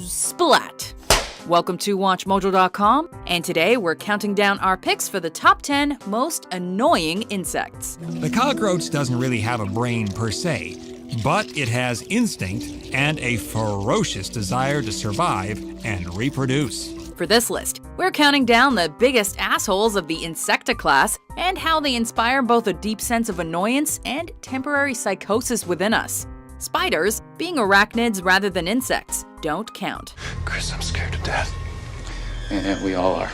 Splat! Welcome to WatchMojo.com, and today we're counting down our picks for the top 10 most annoying insects. The cockroach doesn't really have a brain per se, but it has instinct and a ferocious desire to survive and reproduce. For this list, we're counting down the biggest assholes of the Insecta class and how they inspire both a deep sense of annoyance and temporary psychosis within us. Spiders, being arachnids rather than insects, don't count. Chris, I'm scared to death. Yeah, we all are.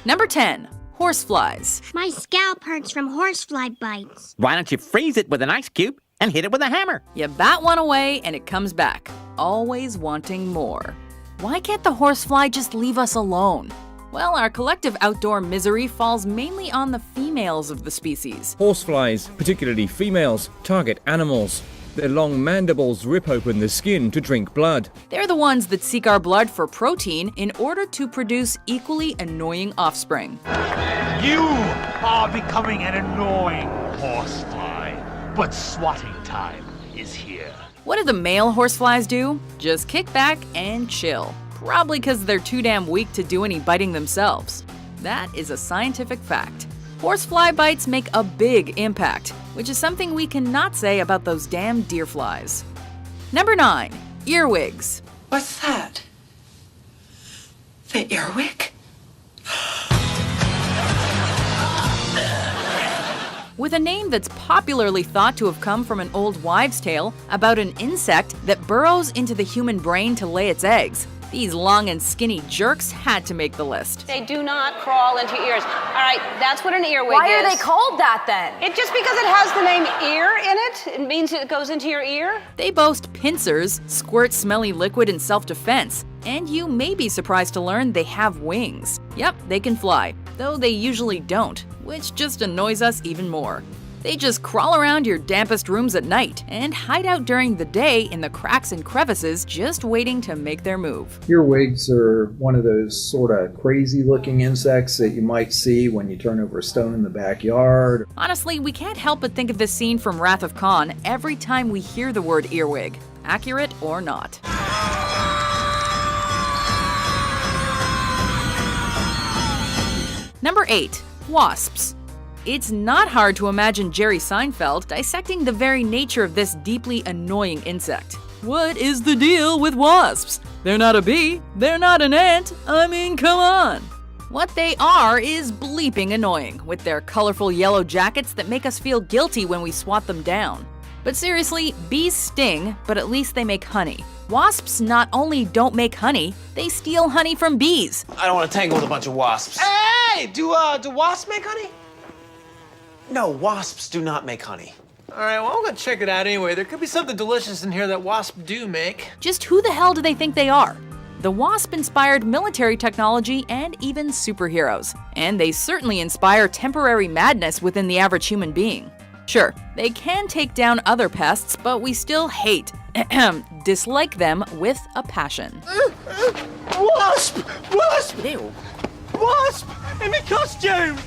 Number 10. Horseflies. My scalp hurts from horsefly bites. Why don't you freeze it with an ice cube and hit it with a hammer? You bat one away and it comes back, always wanting more. Why can't the horsefly just leave us alone? Well, our collective outdoor misery falls mainly on the females of the species. Horseflies, particularly females, target animals. Their long mandibles rip open the skin to drink blood. They're the ones that seek our blood for protein in order to produce equally annoying offspring. You are becoming an annoying horsefly, but swatting time is here. What do the male horseflies do? Just kick back and chill. Probably because they're too damn weak to do any biting themselves. That is a scientific fact. Horsefly bites make a big impact, which is something we cannot say about those damn deer flies. Number 9. Earwigs. What's that? The earwig? With a name that's popularly thought to have come from an old wives' tale about an insect that burrows into the human brain to lay its eggs, these long and skinny jerks had to make the list. They do not crawl into your ears. All right, that's what an earwig is. Why are they called that then? It just because it has the name ear in it, it means it goes into your ear. They boast pincers, squirt smelly liquid in self-defense, and you may be surprised to learn they have wings. Yep, they can fly, though they usually don't, which just annoys us even more. They just crawl around your dampest rooms at night and hide out during the day in the cracks and crevices just waiting to make their move. Earwigs are one of those sort of crazy looking insects that you might see when you turn over a stone in the backyard. Honestly, we can't help but think of this scene from Wrath of Khan every time we hear the word earwig, accurate or not. Number 8. Wasps. It's not hard to imagine Jerry Seinfeld dissecting the very nature of this deeply annoying insect. What is the deal with wasps? They're not a bee, they're not an ant, I mean, come on. What they are is bleeping annoying, with their colorful yellow jackets that make us feel guilty when we swat them down. But seriously, bees sting, but at least they make honey. Wasps not only don't make honey, they steal honey from bees. I don't want to tangle with a bunch of wasps. Hey, do wasps make honey? No, wasps do not make honey. All right, well, I'm gonna check it out anyway. There could be something delicious in here that wasps do make. Just who the hell do they think they are? The wasp inspired military technology and even superheroes. And they certainly inspire temporary madness within the average human being. Sure, they can take down other pests, but we still hate, dislike them with a passion. Wasp! Wasp! Ew. Wasp! In the costume!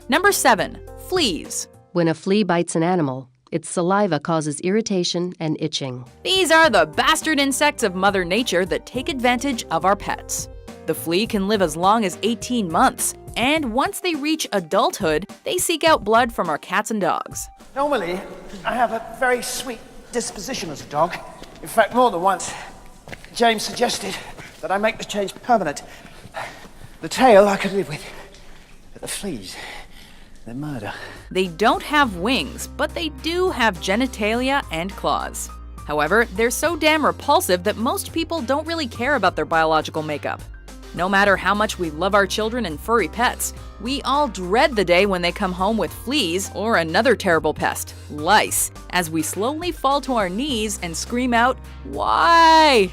Number 7. Fleas. When a flea bites an animal, its saliva causes irritation and itching. These are the bastard insects of Mother Nature that take advantage of our pets. The flea can live as long as 18 months, and once they reach adulthood, they seek out blood from our cats and dogs. Normally, I have a very sweet disposition as a dog. In fact, more than once, James suggested that I make the change permanent. The tail I could live with, but the fleas, they're murder. They don't have wings, but they do have genitalia and claws. However, they're so damn repulsive that most people don't really care about their biological makeup. No matter how much we love our children and furry pets, we all dread the day when they come home with fleas or another terrible pest, lice, as we slowly fall to our knees and scream out, "Why?"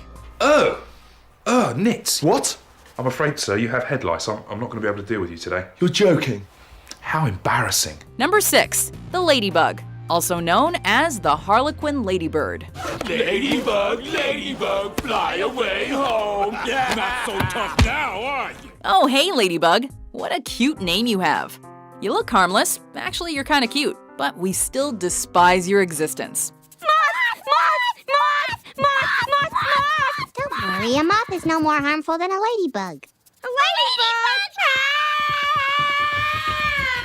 Nits. What? I'm afraid, sir, you have head lice. I'm not going to be able to deal with you today. You're joking. How embarrassing. Number 6. The ladybug, also known as the harlequin ladybird. Ladybug, ladybug, fly away home. Not so tough now, are you? Oh, hey, ladybug. What a cute name you have. You look harmless. Actually, you're kind of cute, but we still despise your existence. Don't worry, a moth is no more harmful than a ladybug. A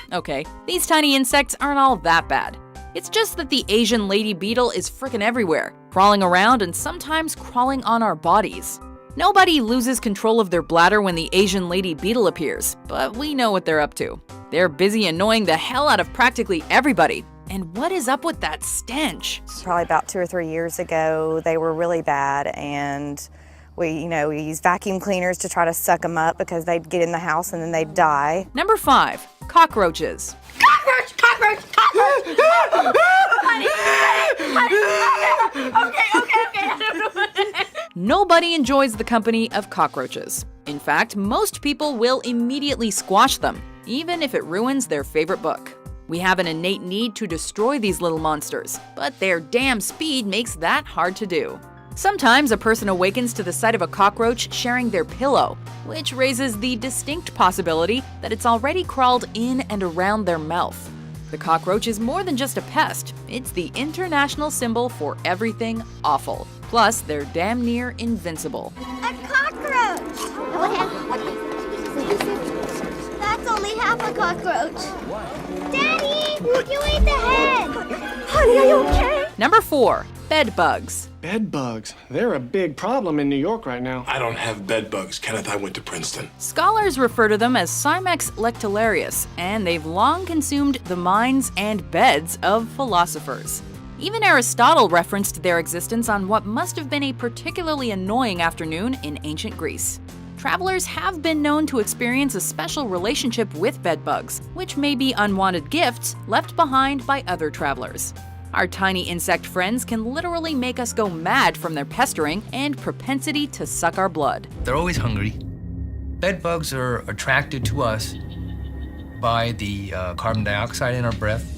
ladybug! Okay, these tiny insects aren't all that bad. It's just that the Asian lady beetle is frickin' everywhere, crawling around and sometimes crawling on our bodies. Nobody loses control of their bladder when the Asian lady beetle appears, but we know what they're up to. They're busy annoying the hell out of practically everybody. And what is up with that stench? Probably about 2 or 3 years ago, they were really bad, and we used vacuum cleaners to try to suck them up because they'd get in the house and then they'd die. Number 5, cockroaches. Cockroach! Cockroach! Cockroach! Okay. Nobody enjoys the company of cockroaches. In fact, most people will immediately squash them, even if it ruins their favorite book. We have an innate need to destroy these little monsters, but their damn speed makes that hard to do. Sometimes a person awakens to the sight of a cockroach sharing their pillow, which raises the distinct possibility that it's already crawled in and around their mouth. The cockroach is more than just a pest, it's the international symbol for everything awful. Plus, they're damn near invincible. A cockroach! That's only half a cockroach. Daddy, you ate the head! Honey, are you okay? Number 4, bed bugs. Bed bugs. They're a big problem in New York right now. I don't have bed bugs, Kenneth. I went to Princeton. Scholars refer to them as Cimex lectularius, and they've long consumed the minds and beds of philosophers. Even Aristotle referenced their existence on what must have been a particularly annoying afternoon in ancient Greece. Travelers have been known to experience a special relationship with bedbugs, which may be unwanted gifts left behind by other travelers. Our tiny insect friends can literally make us go mad from their pestering and propensity to suck our blood. They're always hungry. Bedbugs are attracted to us by the carbon dioxide in our breath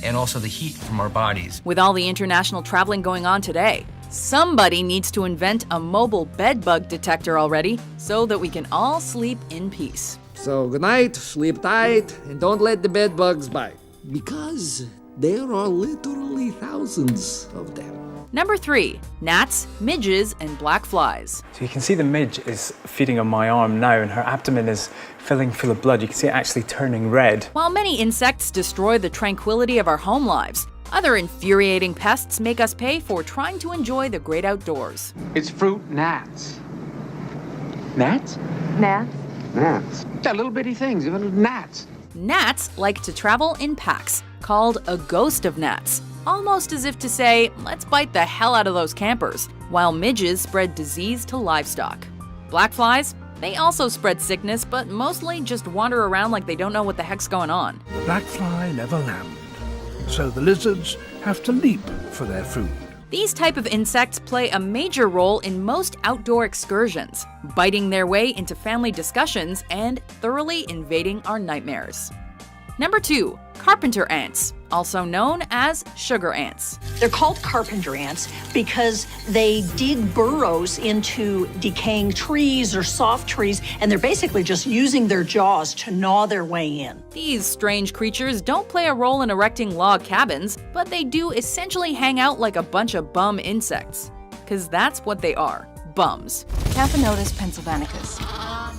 and also the heat from our bodies. With all the international traveling going on today, somebody needs to invent a mobile bedbug detector already so that we can all sleep in peace. So good night, sleep tight, and don't let the bedbugs bite. Because there are literally thousands of them. Number 3, gnats, midges, and black flies. So you can see the midge is feeding on my arm now, and her abdomen is filling full of blood. You can see it actually turning red. While many insects destroy the tranquility of our home lives, other infuriating pests make us pay for trying to enjoy the great outdoors. It's fruit gnats. Gnats? Gnats? Gnats. They're little bitty things, even gnats. Gnats like to travel in packs, called a ghost of gnats, almost as if to say, let's bite the hell out of those campers, while midges spread disease to livestock. Black flies, they also spread sickness, but mostly just wander around like they don't know what the heck's going on. The black fly never land, so the lizards have to leap for their food. These type of insects play a major role in most outdoor excursions, biting their way into family discussions and thoroughly invading our nightmares. Number 2, carpenter ants, also known as sugar ants. They're called carpenter ants because they dig burrows into decaying trees or soft trees, and they're basically just using their jaws to gnaw their way in. These strange creatures don't play a role in erecting log cabins, but they do essentially hang out like a bunch of bum insects. 'Cause that's what they are, bums. Caphanotus pennsylvanicus.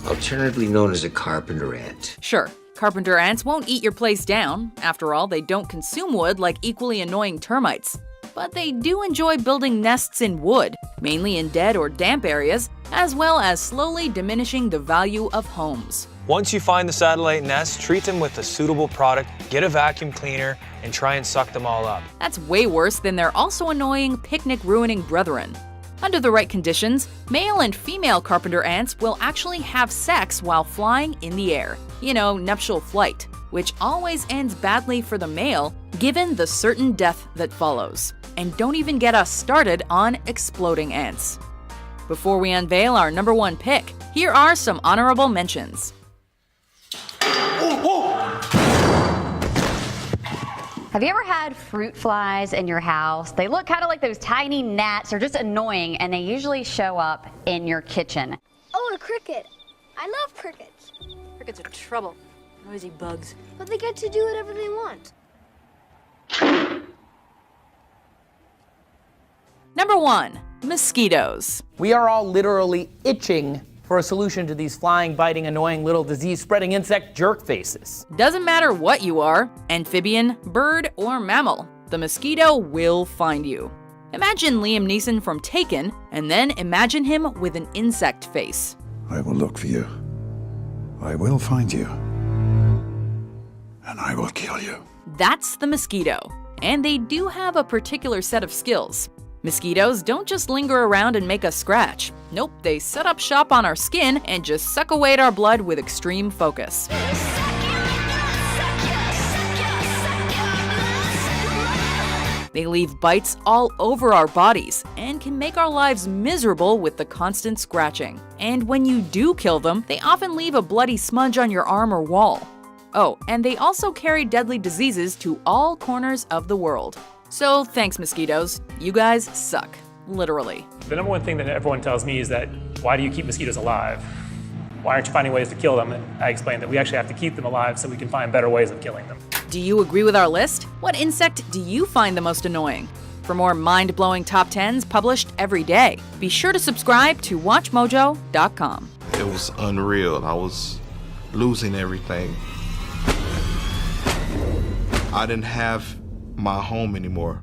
Alternatively known as a carpenter ant. Sure. Carpenter ants won't eat your place down. After all, they don't consume wood like equally annoying termites. But they do enjoy building nests in wood, mainly in dead or damp areas, as well as slowly diminishing the value of homes. Once you find the satellite nests, treat them with a suitable product, get a vacuum cleaner, and try and suck them all up. That's way worse than their also annoying picnic-ruining brethren. Under the right conditions, male and female carpenter ants will actually have sex while flying in the air. You know, nuptial flight, which always ends badly for the male, given the certain death that follows. And don't even get us started on exploding ants. Before we unveil our number 1 pick, here are some honorable mentions. Have you ever had fruit flies in your house? They look kind of like those tiny gnats. They're just annoying, and they usually show up in your kitchen. Oh, a cricket. I love crickets. Crickets are trouble. Noisy bugs. But they get to do whatever they want. Number 1. Mosquitoes. We are all literally itching for a solution to these flying, biting, annoying little disease-spreading insect jerk faces. Doesn't matter what you are, amphibian, bird, or mammal, the mosquito will find you. Imagine Liam Neeson from Taken, and then imagine him with an insect face. I will look for you. I will find you. And I will kill you. That's the mosquito, and they do have a particular set of skills. Mosquitoes don't just linger around and make us scratch. Nope, they set up shop on our skin and just suck away at our blood with extreme focus. They leave bites all over our bodies and can make our lives miserable with the constant scratching. And when you do kill them, they often leave a bloody smudge on your arm or wall. Oh, and they also carry deadly diseases to all corners of the world. So thanks, mosquitoes. You guys suck. Literally. The number one thing that everyone tells me is that, why do you keep mosquitoes alive? Why aren't you finding ways to kill them? And I explain that we actually have to keep them alive so we can find better ways of killing them. Do you agree with our list? What insect do you find the most annoying? For more mind-blowing top 10s published every day, be sure to subscribe to WatchMojo.com. It was unreal. I was losing everything. I didn't have my home anymore.